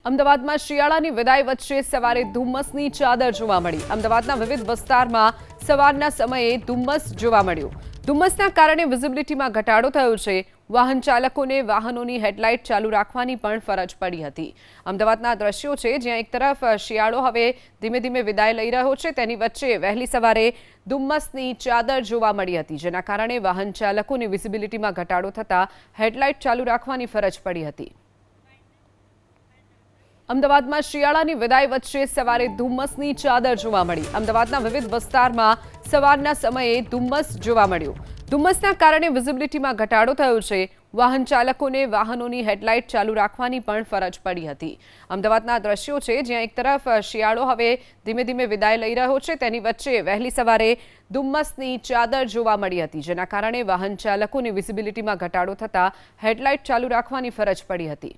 અમદાવાદમાં શિયાળાની વિદાય વચ્ચે સવારે ધુમ્મસની ચાદર જોવા મળી। અમદાવાદના વિવિધ વિસ્તારમાં સવારના સમયે ધુમ્મસ જોવા મળ્યું। ધુમ્મસના કારણે વિઝિબિલિટીમાં ઘટાડો થયો છે। વાહન ચાલકોને વાહનોની હેડલાઇટ ચાલુ રાખવાની પણ ફરજ પડી હતી। અમદાવાદના દ્રશ્યો છે જ્યાં એક તરફ શિયાળો હવે ધીમે ધીમે વિદાય લઈ રહ્યો છે, તેની વચ્ચે વહેલી સવારે ધુમ્મસની ચાદર જોવા મળી હતી, જેના કારણે વાહન ચાલકોની વિઝિબિલિટીમાં ઘટાડો થતા હેડલાઇટ ચાલુ રાખવાની ફરજ પડી હતી। અમદાવાદમાં શિયાળાની વિદાય વચ્ચે સવારે ધુમ્મસની ચાદર જોવા મળી। અમદાવાદના વિવિધ વિસ્તારમાં સવારના સમયે ધુમ્મસ જોવા મળ્યું। ધુમ્મસના કારણે વિઝિબિલિટીમાં ઘટાડો થયો છે। વાહન ચાલકોને વાહનોની હેડલાઇટ ચાલુ રાખવાની પણ ફરજ પડી હતી। અમદાવાદના દ્રશ્યો છે જ્યાં એક તરફ શિયાળો હવે ધીમે ધીમે વિદાય લઈ રહ્યો છે, તેની વચ્ચે વહેલી સવારે ધુમ્મસની ચાદર જોવા મળી હતી, જેના કારણે વાહન ચાલકોની વિઝિબિલિટીમાં ઘટાડો થતા હેડલાઇટ ચાલુ રાખવાની ફરજ પડી હતી।